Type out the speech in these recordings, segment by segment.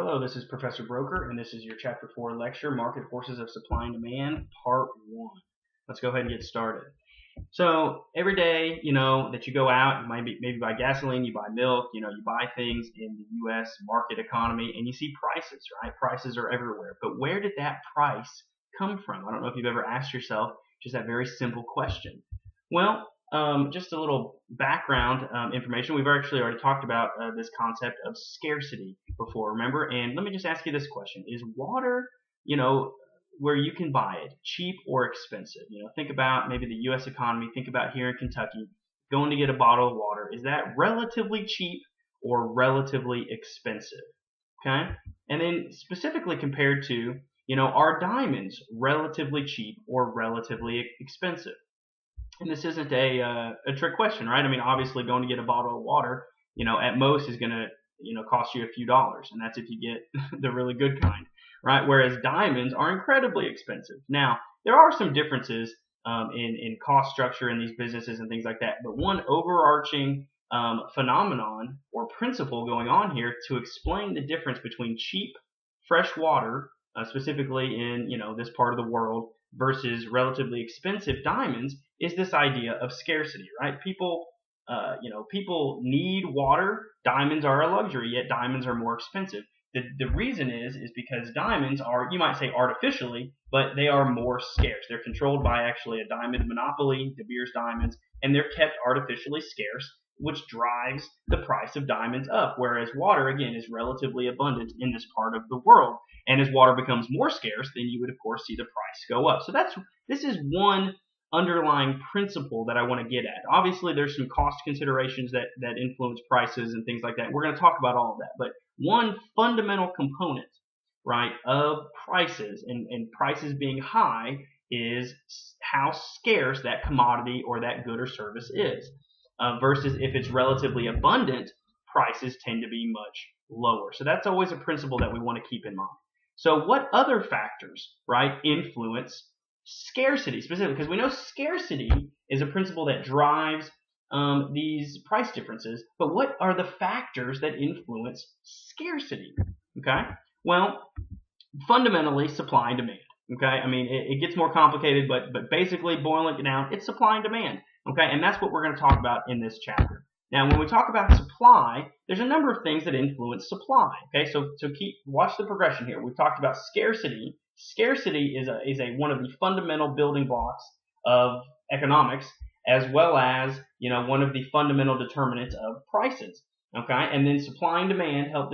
Hello, this is Professor Broker, and this is your Chapter 4 lecture, Market Forces of Supply and Demand, Part 1. Let's go ahead and get started. So every day, that you go out, you might maybe buy gasoline, you buy milk, you buy things in the U.S. market economy, and you see prices, right? Prices are everywhere. But where did that price come from? I don't know if you've ever asked yourself just that very simple question. Well, just a little background information. We've actually already talked about this concept of scarcity before, remember? And let me just ask you this question. Is water, where you can buy it, cheap or expensive? Think about maybe the U.S. economy. Think about here in Kentucky, going to get a bottle of water. Is that relatively cheap or relatively expensive? Okay? And then specifically compared to, are diamonds relatively cheap or relatively expensive? And this isn't a trick question, right? I mean, obviously, going to get a bottle of water, at most is going to, cost you a few dollars, and that's if you get the really good kind, right? Whereas diamonds are incredibly expensive. Now, there are some differences in cost structure in these businesses and things like that, but one overarching phenomenon or principle going on here to explain the difference between cheap fresh water, specifically in this part of the world, versus relatively expensive diamonds is this idea of scarcity, right? People need water. Diamonds are a luxury, yet diamonds are more expensive. The reason is because diamonds are, you might say artificially, but they are more scarce. They're controlled by actually a diamond monopoly, De Beers diamonds, and they're kept artificially scarce, which drives the price of diamonds up. Whereas water, again, is relatively abundant in this part of the world. And as water becomes more scarce, then you would, of course, see the price go up. So this is one underlying principle that I want to get at. Obviously, there's some cost considerations that influence prices and things like that. We're going to talk about all of that. But one fundamental component, right, of prices and prices being high is how scarce that commodity or that good or service is. Versus if it's relatively abundant, prices tend to be much lower. So that's always a principle that we want to keep in mind. So what other factors, right, influence scarcity specifically? Because we know scarcity is a principle that drives these price differences, but what are the factors that influence scarcity? Okay, well, fundamentally supply and demand. Okay, I mean it gets more complicated, but basically boiling it down, it's supply and demand. Okay, and that's what we're going to talk about in this chapter. Now, when we talk about supply, there's a number of things that influence supply. Okay, so watch the progression here. We've talked about scarcity. Scarcity is one of the fundamental building blocks of economics, as well as one of the fundamental determinants of prices. Okay, and then supply and demand help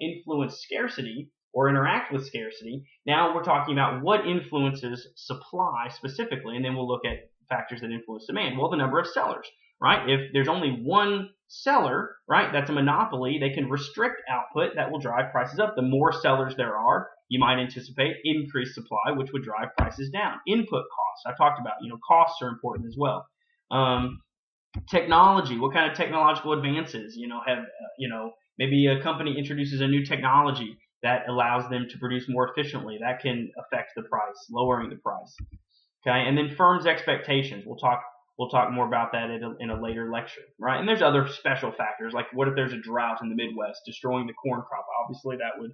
influence scarcity or interact with scarcity. Now we're talking about what influences supply specifically, and then we'll look at factors that influence demand. Well, the number of sellers, right? If there's only one seller, right, that's a monopoly, they can restrict output. That will drive prices up. The more sellers there are, you might anticipate increased supply, which would drive prices down. Input costs, I talked about, costs are important as well. Technology, what kind of technological advances, maybe a company introduces a new technology that allows them to produce more efficiently. That can affect the price, lowering the price. Okay, and then firms' expectations. We'll talk more about that in a later lecture, right? And there's other special factors, like what if there's a drought in the Midwest destroying the corn crop? Obviously, that would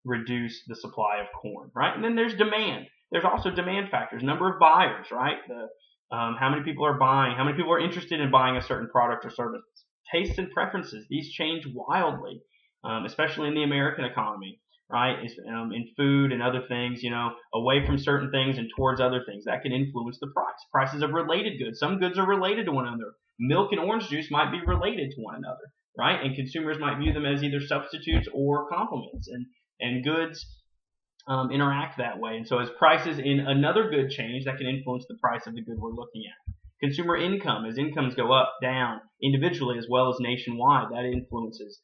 reduce the supply of corn, right? And then there's demand. There's also demand factors, number of buyers, right? How many people are buying? How many people are interested in buying a certain product or service? Tastes and preferences. These change wildly, especially in the American economy. Right, in food and other things, away from certain things and towards other things. That can influence the price. Prices of related goods. Some goods are related to one another. Milk and orange juice might be related to one another, right? And consumers might view them as either substitutes or complements. And goods interact that way. And so as prices in another good change, that can influence the price of the good we're looking at. Consumer income, as incomes go up, down, individually as well as nationwide, that influences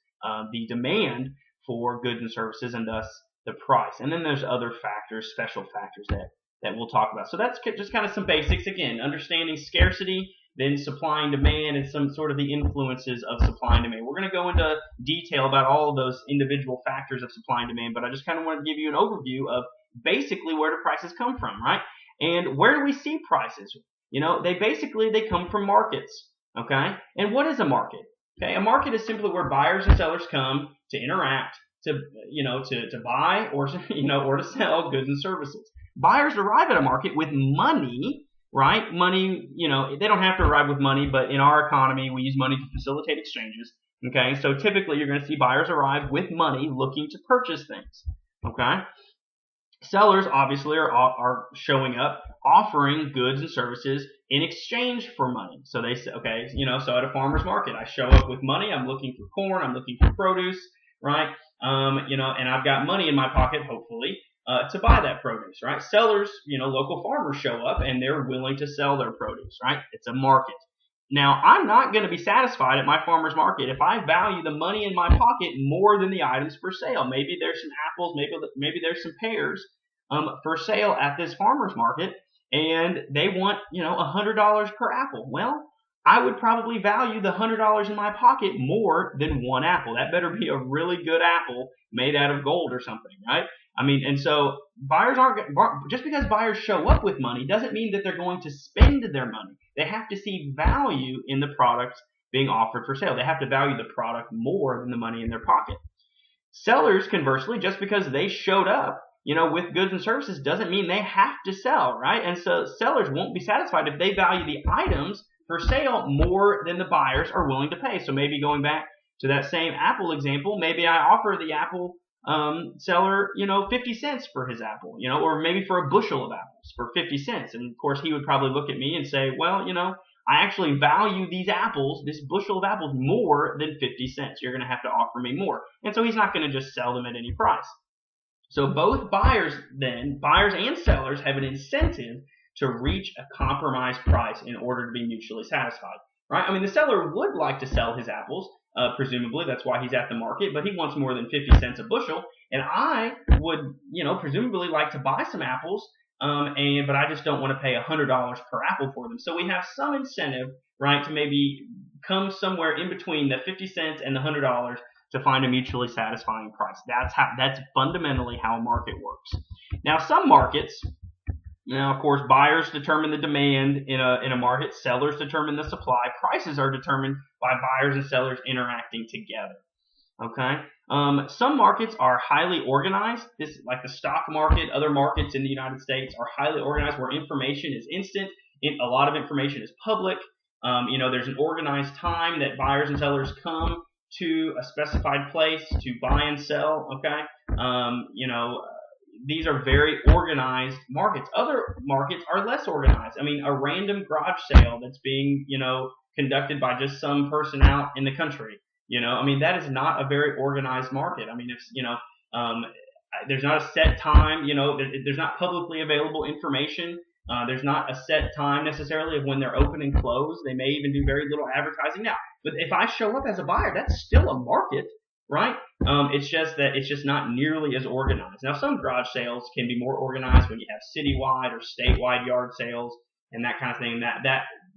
the demand for goods and services, and thus the price. And then there's other factors, special factors that we'll talk about. So that's just kind of some basics. Again, understanding scarcity, then supply and demand, and some sort of the influences of supply and demand. We're going to go into detail about all of those individual factors of supply and demand, but I just kind of want to give you an overview of basically where do prices come from, right? And where do we see prices? They come from markets, okay? And what is a market? Okay, a market is simply where buyers and sellers come to interact to buy or or to sell goods and services. Buyers arrive at a market with money, right? Money, they don't have to arrive with money, but in our economy, we use money to facilitate exchanges. Okay, so typically you're going to see buyers arrive with money looking to purchase things. Okay, sellers obviously are showing up offering goods and services in exchange for money. So they say, okay, so at a farmer's market, I show up with money. I'm looking for corn. I'm looking for produce, right? And I've got money in my pocket, hopefully, to buy that produce, right? Sellers, local farmers show up and they're willing to sell their produce, right? It's a market. Now, I'm not going to be satisfied at my farmer's market if I value the money in my pocket more than the items for sale. Maybe there's some apples, maybe there's some pears for sale at this farmer's market, and they want, $100 per apple. Well, I would probably value the $100 in my pocket more than one apple. That better be a really good apple made out of gold or something, right? I mean, and so buyers just because buyers show up with money doesn't mean that they're going to spend their money. They have to see value in the products being offered for sale. They have to value the product more than the money in their pocket. Sellers, conversely, just because they showed up, with goods and services doesn't mean they have to sell, right? And so sellers won't be satisfied if they value the items for sale more than the buyers are willing to pay. So maybe going back to that same apple example, maybe I offer the apple seller, 50 cents for his apple, or maybe for a bushel of apples for 50 cents. And of course, he would probably look at me and say, well, I actually value these apples, this bushel of apples, more than 50 cents. You're going to have to offer me more. And so he's not going to just sell them at any price. So both buyers and sellers have an incentive to reach a compromise price in order to be mutually satisfied, right? I mean, the seller would like to sell his apples, presumably, that's why he's at the market, but he wants more than 50 cents a bushel, and I would, presumably like to buy some apples, but I just don't want to pay $100 per apple for them. So we have some incentive, right, to maybe come somewhere in between the 50 cents and the $100 to find a mutually satisfying price. That's fundamentally how a market works. Now, some markets, of course, buyers determine the demand in a market. Sellers determine the supply. Prices are determined by buyers and sellers interacting together. Okay. Some markets are highly organized. Like the stock market, other markets in the United States are highly organized, where information is instant. A lot of information is public. There's an organized time that buyers and sellers come to a specified place to buy and sell. Okay. These are very organized markets. Other markets are less organized. I mean, a random garage sale that's being, conducted by just some person out in the country, that is not a very organized market. I mean, there's not a set time, there's not publicly available information. There's not a set time necessarily of when they're open and closed. They may even do very little advertising now. But if I show up as a buyer, that's still a market, right? It's just not nearly as organized. Now, some garage sales can be more organized when you have citywide or statewide yard sales and that kind of thing.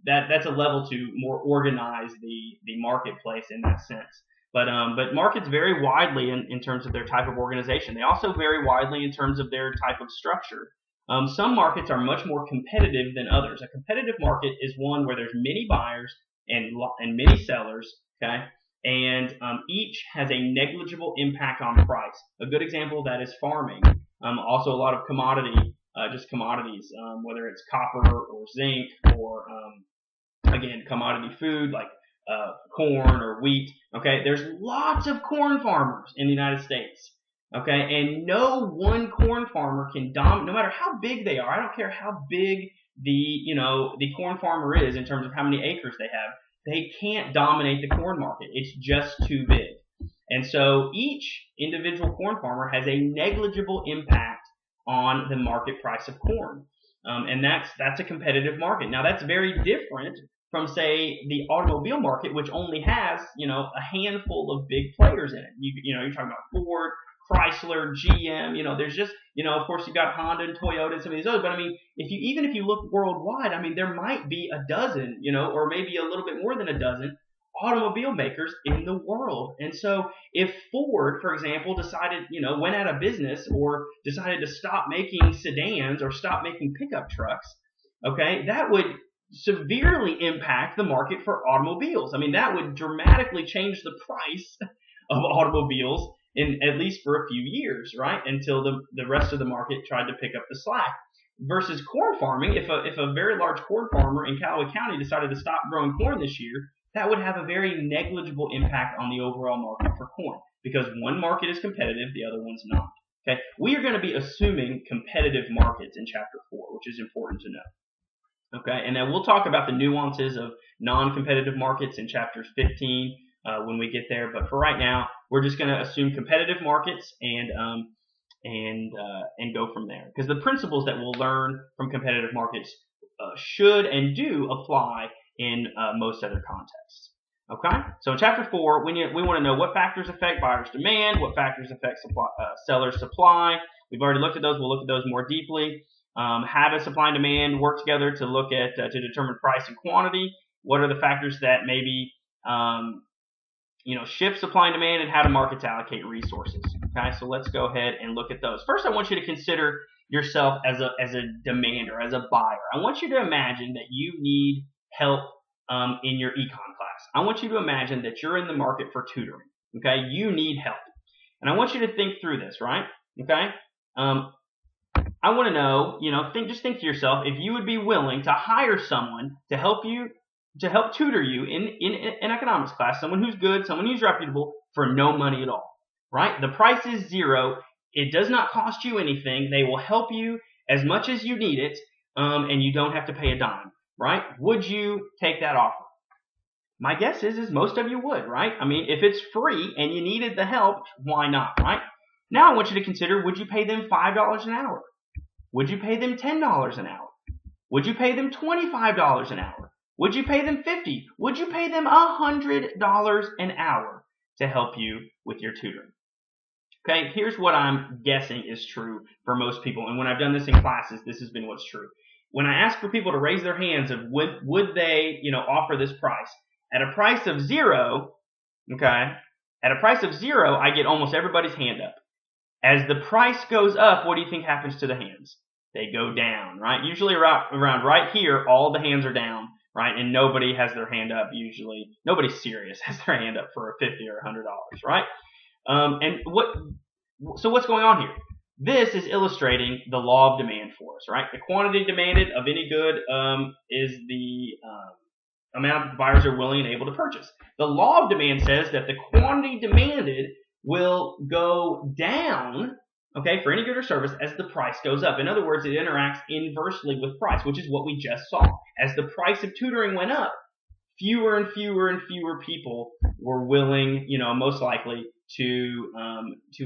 That's a level to more organize the marketplace in that sense. But markets vary widely in terms of their type of organization. They also vary widely in terms of their type of structure. Some markets are much more competitive than others. A competitive market is one where there's many buyers and many sellers, okay? And each has a negligible impact on price. A good example of that is farming. Also a lot of commodities, whether it's copper or zinc or, again, commodity food like corn or wheat. Okay, there's lots of corn farmers in the United States. Okay, and no one corn farmer can no matter how big they are. I don't care how big the corn farmer is in terms of how many acres they have. They can't dominate the corn market. It's just too big. And so each individual corn farmer has a negligible impact on the market price of corn. And that's a competitive market. Now, that's very different from, say, the automobile market, which only has, a handful of big players in it. You're talking about Ford, Chrysler, GM, there's just, of course you've got Honda and Toyota and some of these others, but I mean, even if you look worldwide, I mean, there might be a dozen, or maybe a little bit more than a dozen automobile makers in the world. And so if Ford, for example, decided, went out of business or decided to stop making sedans or stop making pickup trucks, okay, that would severely impact the market for automobiles. I mean, that would dramatically change the price of automobiles. in at least for a few years, right? Until the rest of the market tried to pick up the slack. Versus corn farming, if a very large corn farmer in Callaway County decided to stop growing corn this year, that would have a very negligible impact on the overall market for corn, because one market is competitive, the other one's not. Okay, we are going to be assuming competitive markets in Chapter 4, which is important to know. Okay, and then we'll talk about the nuances of non-competitive markets in Chapters 15 when we get there. But for right now, we're just going to assume competitive markets and go from there. Because the principles that we'll learn from competitive markets should and do apply in most other contexts. Okay, so in Chapter 4, we want to know what factors affect buyers' demand, what factors affect sellers' supply. We've already looked at those. We'll look at those more deeply. How does supply and demand work together to look at to determine price and quantity? What are the factors that maybe shift supply and demand, and how do markets allocate resources? Okay, so let's go ahead and look at those. First, I want you to consider yourself as a demander, as a buyer. I want you to imagine that you need help in your econ class. I want you to imagine that you're in the market for tutoring. Okay, you need help, and I want you to think through this, right? Okay, I want to know, just think to yourself if you would be willing to hire someone to help tutor you in an economics class, someone who's good, someone who's reputable, for no money at all, right? The price is zero. It does not cost you anything. They will help you as much as you need it, and you don't have to pay a dime, right? Would you take that offer? My guess is most of you would, right? I mean, if it's free and you needed the help, why not, right? Now I want you to consider, would you pay them $5 an hour? Would you pay them $10 an hour? Would you pay them $25 an hour? Would you pay them $50? Would you pay them $100 an hour to help you with your tutoring? Okay, here's what I'm guessing is true for most people. And when I've done this in classes, this has been what's true. When I ask for people to raise their hands of would they, offer this price, at a price of zero, okay, at a price of zero, I get almost everybody's hand up. As the price goes up, what do you think happens to the hands? They go down, right? Usually around right here, all the hands are down, right? And nobody has their hand up usually. Nobody serious has their hand up for $50 or $100, right? So what's going on here? This is illustrating the law of demand for us, right? The quantity demanded of any good is the amount that buyers are willing and able to purchase. The law of demand says that the quantity demanded will go down, okay, for any good or service as the price goes up. In other words, it interacts inversely with price, which is what we just saw. As the price of tutoring went up, fewer and fewer and fewer people were willing, most likely to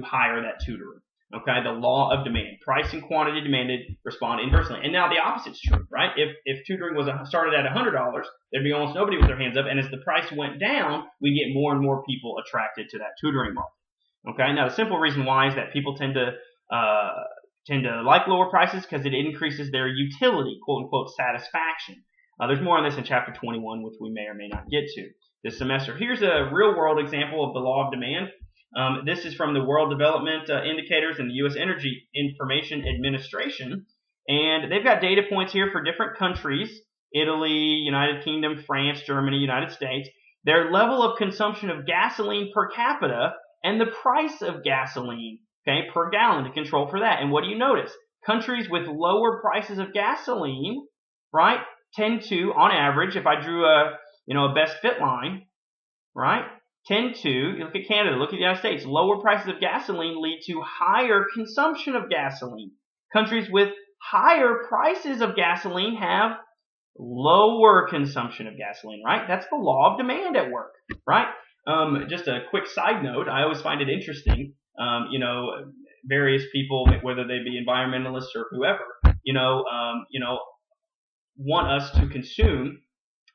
hire that tutor. Okay, the law of demand. Price and quantity demanded respond inversely. And now the opposite's true, right? If tutoring started at $100, there'd be almost nobody with their hands up. And as the price went down, we get more and more people attracted to that tutoring market. Okay, now the simple reason why is that people tend to like lower prices because it increases their utility, quote unquote, satisfaction. There's more on this in Chapter 21, which we may or may not get to this semester. Here's a real world example of the law of demand. This is from the World Development Indicators and the U.S. Energy Information Administration. And they've got data points here for different countries: Italy, United Kingdom, France, Germany, United States. Their level of consumption of gasoline per capita and the price of gasoline, okay, per gallon to control for that. And what do you notice? Countries with lower prices of gasoline, right, tend to, on average, if I drew a best fit line, right, you look at Canada, look at the United States, lower prices of gasoline lead to higher consumption of gasoline. Countries with higher prices of gasoline have lower consumption of gasoline, right? That's the law of demand at work, right? Just a quick side note, I always find it interesting, various people, whether they be environmentalists or whoever, want us to consume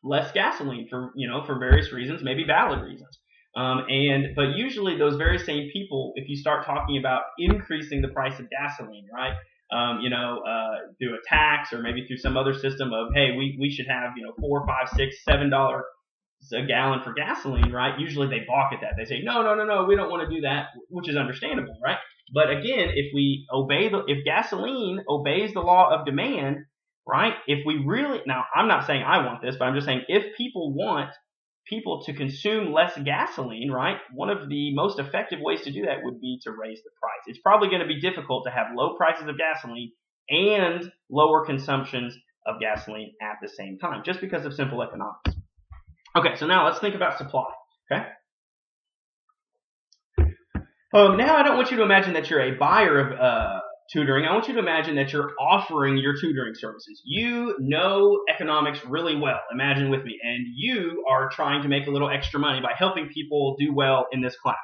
less gasoline for various reasons, maybe valid reasons. But usually those very same people, if you start talking about increasing the price of gasoline, right, through a tax or maybe through some other system of, hey, we should have, $4, $5, $6, $7 a gallon for gasoline, right? Usually they balk at that. They say, no, we don't want to do that, which is understandable, right? But again, if gasoline obeys the law of demand, right? If we really, now I'm not saying I want this, but I'm just saying if people want people to consume less gasoline, right, one of the most effective ways to do that would be to raise the price. It's probably going to be difficult to have low prices of gasoline and lower consumptions of gasoline at the same time, just because of simple economics. Okay, so now let's think about supply. Okay. Now I don't want you to imagine that you're a buyer of tutoring. I want you to imagine that you're offering your tutoring services. You know economics really well, imagine with me, and you are trying to make a little extra money by helping people do well in this class.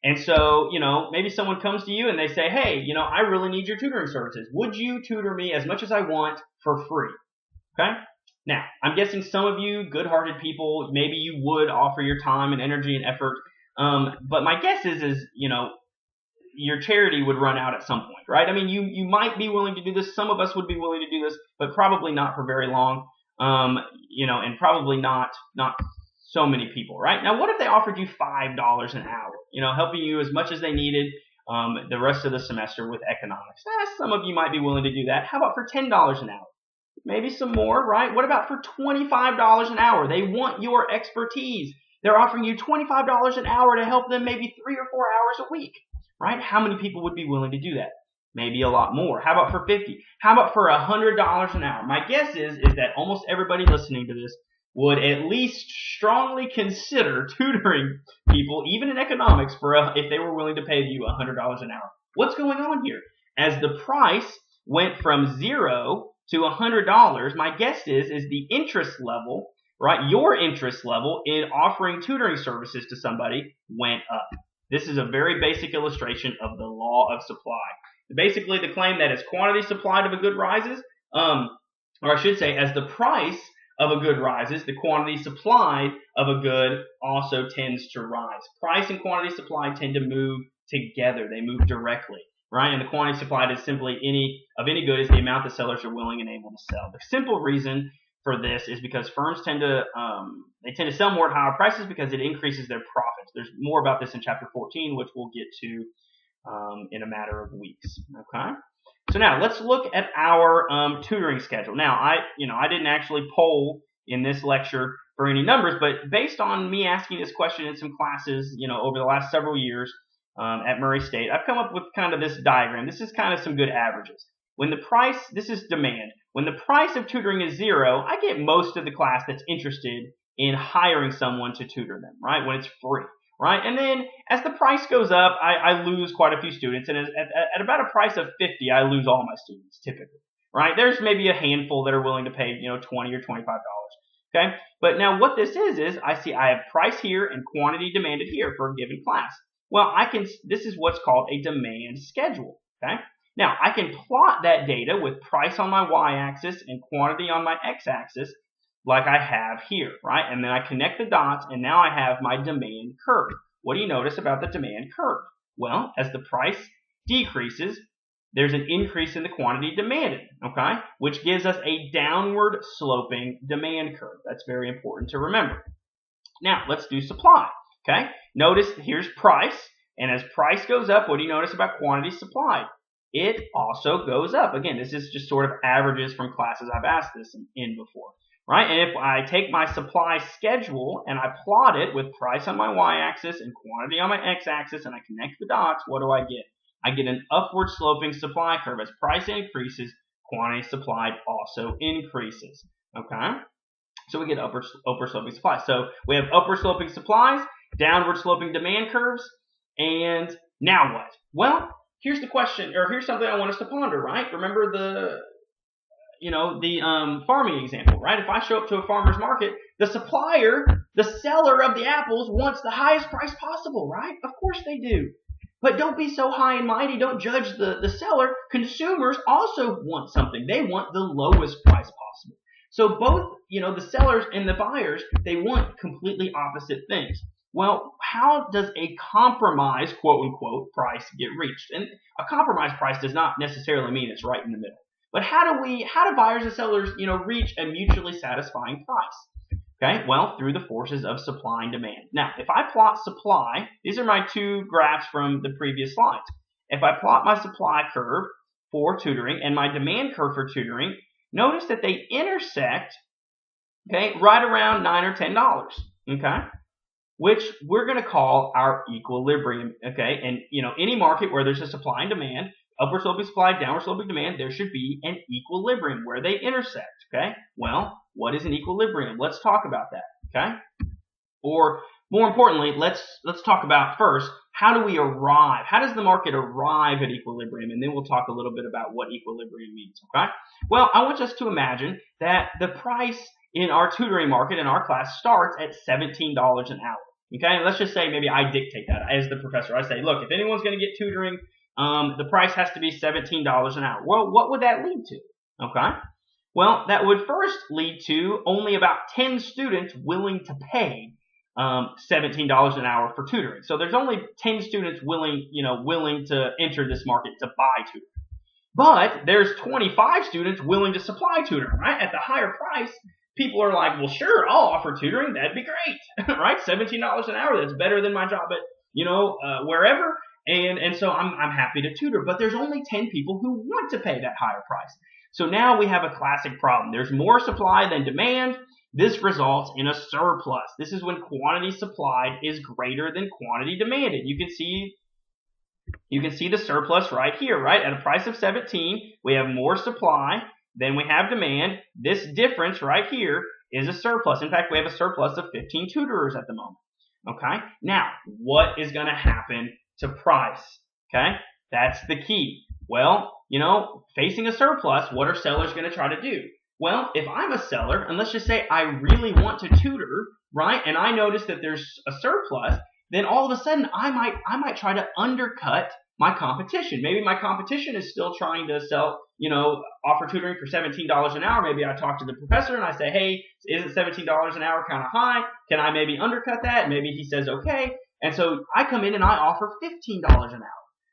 And so, maybe someone comes to you and they say, hey, I really need your tutoring services. Would you tutor me as much as I want for free? Okay? Now, I'm guessing some of you good-hearted people, maybe you would offer your time and energy and effort. But my guess is your charity would run out at some point, right? I mean, you might be willing to do this. Some of us would be willing to do this, but probably not for very long. And probably not so many people, right? Now, what if they offered you $5 an hour, helping you as much as they needed the rest of the semester with economics? Some of you might be willing to do that. How about for $10 an hour? Maybe some more, right? What about for $25 an hour? They want your expertise. They're offering you $25 an hour to help them maybe 3 or 4 hours a week, right? How many people would be willing to do that? Maybe a lot more. How about for $50? How about for $100 an hour? My guess is that almost everybody listening to this would at least strongly consider tutoring people, even in economics, if they were willing to pay you $100 an hour. What's going on here? As the price went from $0 to $100, my guess is the interest level, right? Your interest level in offering tutoring services to somebody went up. This is a very basic illustration of the law of supply. Basically, the claim that as quantity supplied of a good rises, or I should say, as the price of a good rises, the quantity supplied of a good also tends to rise. Price and quantity supplied tend to move together. They move directly, right? And the quantity supplied is simply any good is the amount the sellers are willing and able to sell. The simple reason for this is because firms tend to sell more at higher prices because it increases their profits. There's more about this in chapter 14, which we'll get to in a matter of weeks. Okay. So now let's look at our tutoring schedule. Now I didn't actually poll in this lecture for any numbers, but based on me asking this question in some classes, over the last several years at Murray State, I've come up with kind of this diagram. This is kind of some good averages. This is demand. When the price of tutoring is $0, I get most of the class that's interested in hiring someone to tutor them, right? When it's free, right? And then as the price goes up, I lose quite a few students. And at about a price of $50, I lose all my students typically, right? There's maybe a handful that are willing to pay, $20 or $25. Okay. But now what this is I have price here and quantity demanded here for a given class. Well, this is what's called a demand schedule. Okay. Now, I can plot that data with price on my y-axis and quantity on my x-axis like I have here, right? And then I connect the dots, and now I have my demand curve. What do you notice about the demand curve? Well, as the price decreases, there's an increase in the quantity demanded, okay? Which gives us a downward sloping demand curve. That's very important to remember. Now, let's do supply, okay? Notice here's price, and as price goes up, what do you notice about quantity supplied? It also goes up. Again, this is just sort of averages from classes I've asked this in before, right? And if I take my supply schedule and I plot it with price on my y-axis and quantity on my x-axis and I connect the dots, what do I get? I get an upward sloping supply curve. As price increases, quantity supplied also increases, okay? So we get upward sloping supply. So we have upward sloping supplies, downward sloping demand curves, and now what? Well, here's the question, or here's something I want us to ponder, right? Remember the farming example, right? If I show up to a farmer's market, the seller of the apples wants the highest price possible, right? Of course they do. But don't be so high and mighty. Don't judge the seller. Consumers also want something. They want the lowest price possible. So both, the sellers and the buyers, they want completely opposite things. Well, how does a compromise, quote unquote, price get reached? And a compromise price does not necessarily mean it's right in the middle. But how do buyers and sellers, reach a mutually satisfying price? Okay, well, through the forces of supply and demand. Now, if I plot supply, these are my two graphs from the previous slides. If I plot my supply curve for tutoring and my demand curve for tutoring, notice that they intersect, okay, right around $9 or $10. okay, which we're going to call our equilibrium, okay? And, any market where there's a supply and demand, upward sloping supply, downward sloping demand, there should be an equilibrium where they intersect, okay? Well, what is an equilibrium? Let's talk about that, okay? Or more importantly, let's talk about first, how does the market arrive at equilibrium? And then we'll talk a little bit about what equilibrium means, okay? Well, I want us to imagine that the price in our tutoring market in our class starts at $17 an hour. Okay, let's just say maybe I dictate that as the professor. I say, look, if anyone's going to get tutoring, the price has to be $17 an hour. Well, what would that lead to? Okay, well, that would first lead to only about 10 students willing to pay $17 an hour for tutoring. So there's only 10 students willing to enter this market to buy tutoring. But there's 25 students willing to supply tutoring, right? At the higher price, people are like, well, sure, I'll offer tutoring. That'd be great, right? $17 an hour. That's better than my job at, wherever. And so I'm happy to tutor. But there's only 10 people who want to pay that higher price. So now we have a classic problem. There's more supply than demand. This results in a surplus. This is when quantity supplied is greater than quantity demanded. You can see the surplus right here, right? At a price of 17, we have more supply than we have demand. This difference right here is a surplus. In fact, we have a surplus of 15 tutorers at the moment. Okay? Now, what is going to happen to price? Okay? That's the key. Well, facing a surplus, what are sellers going to try to do? Well, if I'm a seller, and let's just say I really want to tutor, right, and I notice that there's a surplus, then all of a sudden I might try to undercut my competition. Maybe my competition is still trying to sell, offer tutoring for $17 an hour. Maybe I talk to the professor and I say, hey, isn't $17 an hour kind of high? Can I maybe undercut that? Maybe he says, okay. And so I come in and I offer $15 an hour,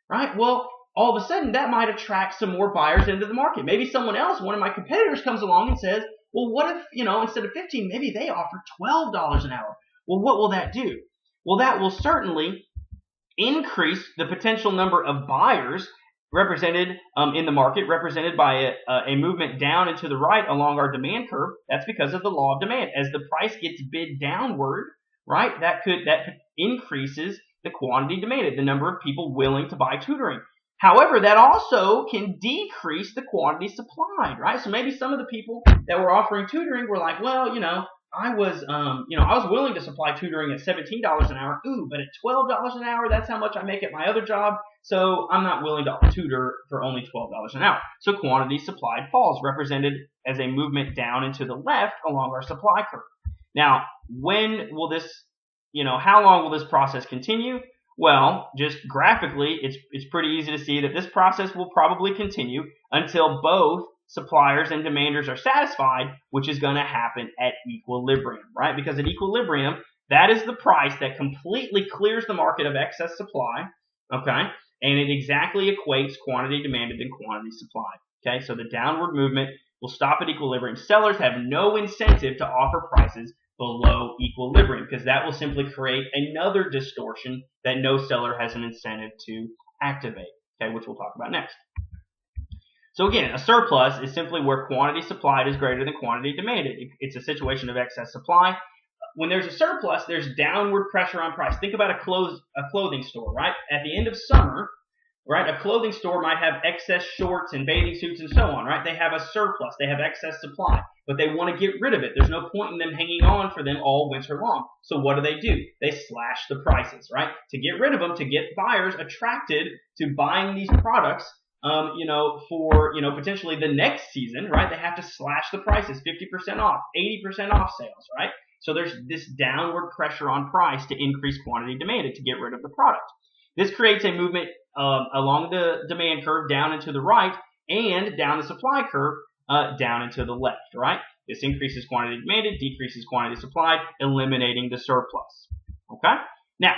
right? Well, all of a sudden that might attract some more buyers into the market. Maybe someone else, one of my competitors, comes along and says, well, what if, instead of 15, maybe they offer $12 an hour. Well, what will that do? Well, that will certainly increase the potential number of buyers represented in the market, represented by a movement down and to the right along our demand curve. That's because of the law of demand. As the price gets bid downward, right, that increases the quantity demanded, the number of people willing to buy tutoring. However, that also can decrease the quantity supplied, right? So maybe some of the people that were offering tutoring were like, well, I was willing to supply tutoring at $17 an hour. Ooh, but at $12 an hour, that's how much I make at my other job. So I'm not willing to tutor for only $12 an hour. So quantity supplied falls, represented as a movement down and to the left along our supply curve. Now, when will this, how long will this process continue? Well, just graphically, it's pretty easy to see that this process will probably continue until both suppliers and demanders are satisfied, which is going to happen at equilibrium, right? Because at equilibrium, that is the price that completely clears the market of excess supply, okay? And it exactly equates quantity demanded and quantity supplied, okay? So the downward movement will stop at equilibrium. Sellers have no incentive to offer prices below equilibrium because that will simply create another distortion that no seller has an incentive to activate, okay, which we'll talk about next. So again, a surplus is simply where quantity supplied is greater than quantity demanded. It's a situation of excess supply. When there's a surplus, there's downward pressure on price. Think about a clothing store, right? At the end of summer, right, a clothing store might have excess shorts and bathing suits and so on, right? They have a surplus. They have excess supply, but they want to get rid of it. There's no point in them hanging on for them all winter long. So what do? They slash the prices, right? To get rid of them, to get buyers attracted to buying these products, for, potentially the next season, right? They have to slash the prices, 50% off, 80% off sales, right? So there's this downward pressure on price to increase quantity demanded to get rid of the product. This creates a movement along the demand curve down and to the right and down the supply curve down and to the left, right? This increases quantity demanded, decreases quantity supplied, eliminating the surplus, okay? Now,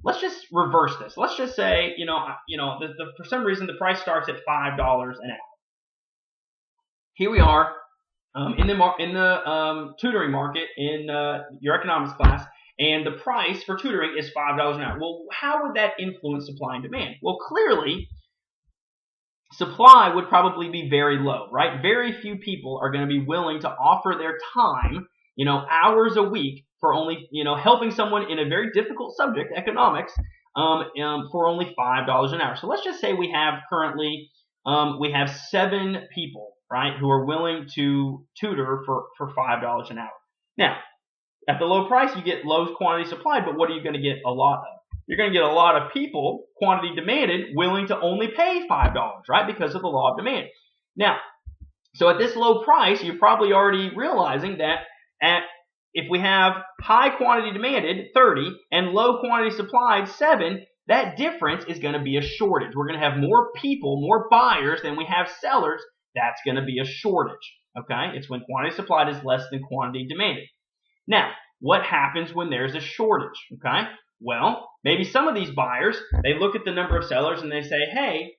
let's just reverse this. Let's just say, for some reason the price starts at $5 an hour. Here we are in the tutoring market in your economics class, and the price for tutoring is $5 an hour. Well, how would that influence supply and demand? Well, clearly, supply would probably be very low, right? Very few people are going to be willing to offer their time, hours a week for only, helping someone in a very difficult subject, economics, for only $5 an hour. So let's just say we have currently, we have 7 people, right, who are willing to tutor for $5 an hour. Now, at the low price, you get low quantity supplied, but what are you going to get a lot of? You're going to get a lot of people, quantity demanded, willing to only pay $5, right, because of the law of demand. Now, so at this low price, you're probably already realizing that if we have high quantity demanded, 30, and low quantity supplied, 7, that difference is going to be a shortage. We're going to have more people, more buyers than we have sellers. That's going to be a shortage, okay? It's when quantity supplied is less than quantity demanded. Now, what happens when there's a shortage, okay? Well, maybe some of these buyers, they look at the number of sellers and they say, hey,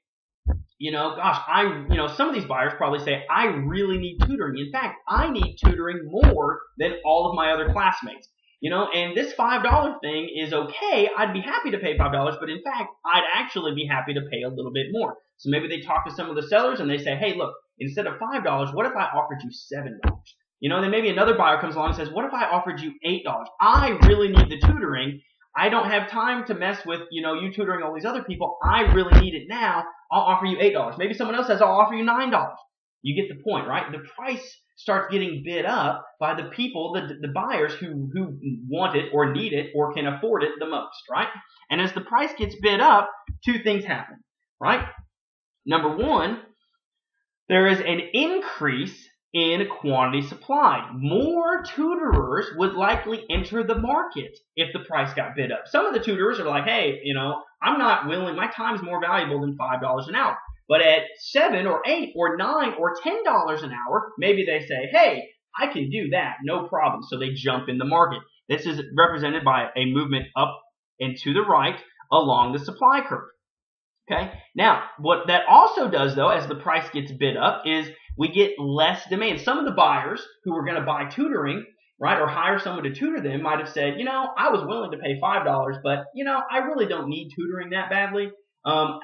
some of these buyers probably say, I really need tutoring. In fact, I need tutoring more than all of my other classmates. And this $5 thing is okay. I'd be happy to pay $5, but in fact, I'd actually be happy to pay a little bit more. So maybe they talk to some of the sellers and they say, hey, look, instead of $5, what if I offered you $7? Then maybe another buyer comes along and says, what if I offered you $8? I really need the tutoring. I don't have time to mess with, you tutoring all these other people. I really need it now. I'll offer you $8. Maybe someone else says, I'll offer you $9. You get the point, right? The price starts getting bid up by the people, the buyers who want it or need it or can afford it the most, right? And as the price gets bid up, 2 things happen, right? Number 1, there is an increase in quantity supplied. More tutorers would likely enter the market if the price got bid up. Some of the tutorers are like, hey, I'm not willing, my time is more valuable than $5 an hour. But at $7 or $8 or $9 or $10 an hour, maybe they say, hey, I can do that, no problem. So they jump in the market. This is represented by a movement up and to the right along the supply curve. Okay. Now, what that also does, though, as the price gets bid up, is we get less demand. Some of the buyers who were going to buy tutoring, right, or hire someone to tutor them might have said, I was willing to pay $5, but, I really don't need tutoring that badly. For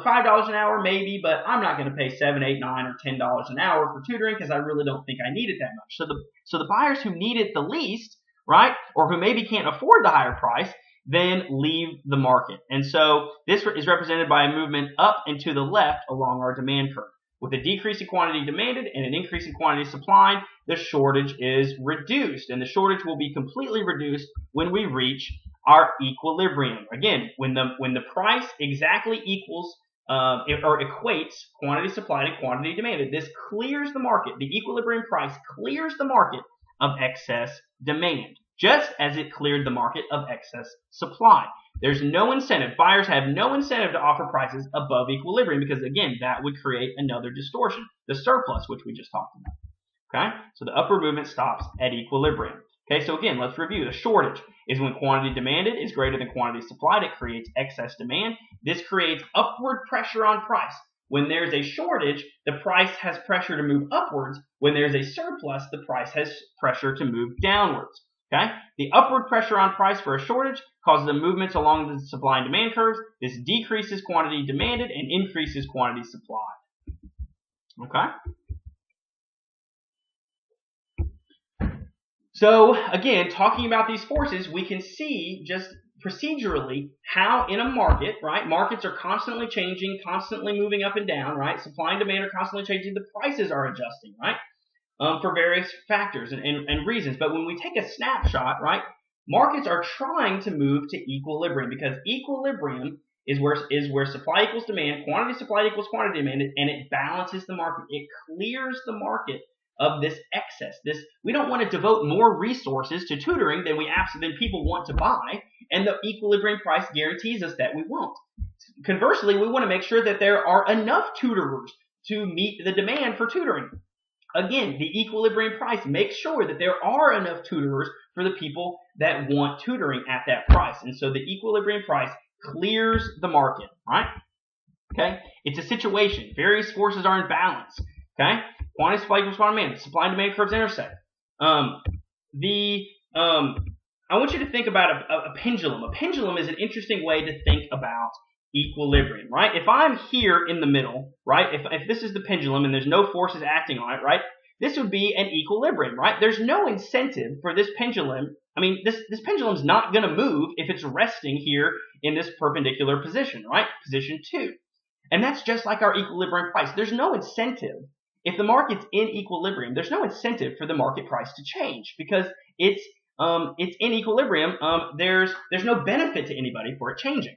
$5 an hour, maybe, but I'm not going to pay $7, $8, $9, or $10 an hour for tutoring because I really don't think I need it that much. So the buyers who need it the least, right, or who maybe can't afford the higher price, then leave the market. And so this is represented by a movement up and to the left along our demand curve. With a decrease in quantity demanded and an increase in quantity supplied, the shortage is reduced. And the shortage will be completely reduced when we reach our equilibrium. Again, when the price exactly equals or equates quantity supplied and quantity demanded, this clears the market. The equilibrium price clears the market of excess demand, just as it cleared the market of excess supply. There's no incentive. Buyers have no incentive to offer prices above equilibrium because, again, that would create another distortion, the surplus, which we just talked about. Okay? So the upward movement stops at equilibrium. Okay, so again, let's review. The shortage is when quantity demanded is greater than quantity supplied. It creates excess demand. This creates upward pressure on price. When there's a shortage, the price has pressure to move upwards. When there's a surplus, the price has pressure to move downwards. Okay? The upward pressure on price for a shortage causes the movements along the supply and demand curves. This decreases quantity demanded and increases quantity supplied. Okay? So, again, talking about these forces, we can see just procedurally how in a market, right, markets are constantly changing, constantly moving up and down, right? Supply and demand are constantly changing. The prices are adjusting, right? For various factors and reasons. But when we take a snapshot, right, markets are trying to move to equilibrium because equilibrium is where supply equals demand, quantity supplied equals quantity demanded, and it balances the market. It clears the market of this excess. We don't want to devote more resources to tutoring than people want to buy, and the equilibrium price guarantees us that we won't. Conversely, we want to make sure that there are enough tutorers to meet the demand for tutoring. Again, the equilibrium price makes sure that there are enough tutorers for the people that want tutoring at that price. And so the equilibrium price clears the market, right? Okay? It's a situation. Various forces are in balance. Okay? Quantity supply equals quantity demand. Supply and demand curves intersect. I want you to think about a pendulum. A pendulum is an interesting way to think about equilibrium, right? If I'm here in the middle, right? If this is the pendulum and there's no forces acting on it, right? this would be an equilibrium, right? There's no incentive for this pendulum. I mean, this pendulum's not going to move if it's resting here in this perpendicular position, right? Position 2. And that's just like our equilibrium price. There's no incentive. If the market's in equilibrium, there's no incentive for the market price to change because it's in equilibrium. There's no benefit to anybody for it changing.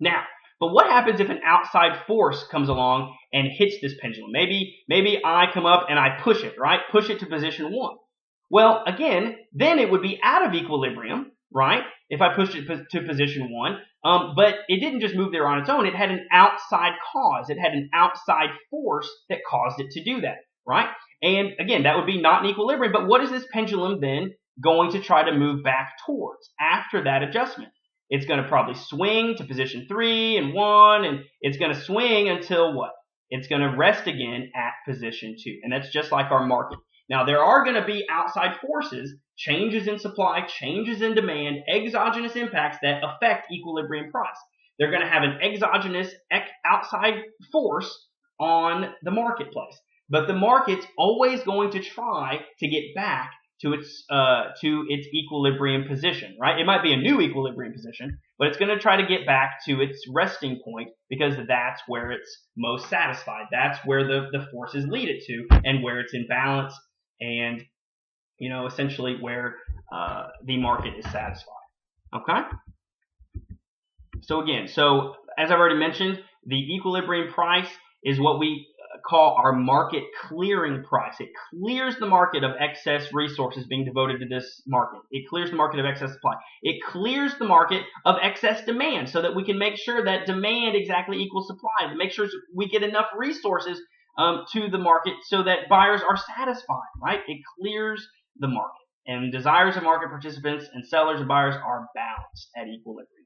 Now, but what happens if an outside force comes along and hits this pendulum? Maybe I come up and I push it, right? Push it to position 1. Well, again, then it would be out of equilibrium, right? If I pushed it to position 1. But it didn't just move there on its own. It had an outside cause. It had an outside force that caused it to do that, right? And again, that would be not in equilibrium. But what is this pendulum then going to try to move back towards after that adjustment? It's going to probably swing to position 3 and 1, and it's going to swing until what? It's going to rest again at position 2. And that's just like our market. Now, there are going to be outside forces, changes in supply, changes in demand, exogenous impacts that affect equilibrium price. They're going to have an exogenous outside force on the marketplace. But the market's always going to try to get back to its equilibrium position, right? It might be a new equilibrium position, but it's going to try to get back to its resting point because that's where it's most satisfied. That's where the forces lead it to and where it's in balance and, essentially where the market is satisfied. Okay? So again, as I've already mentioned, the equilibrium price is what we call our market clearing price. It clears the market of excess resources being devoted to this market. It clears the market of excess supply. It clears the market of excess demand so that we can make sure that demand exactly equals supply, to make sure we get enough resources to the market so that buyers are satisfied, right? It clears the market. And desires of market participants and sellers and buyers are balanced at equilibrium.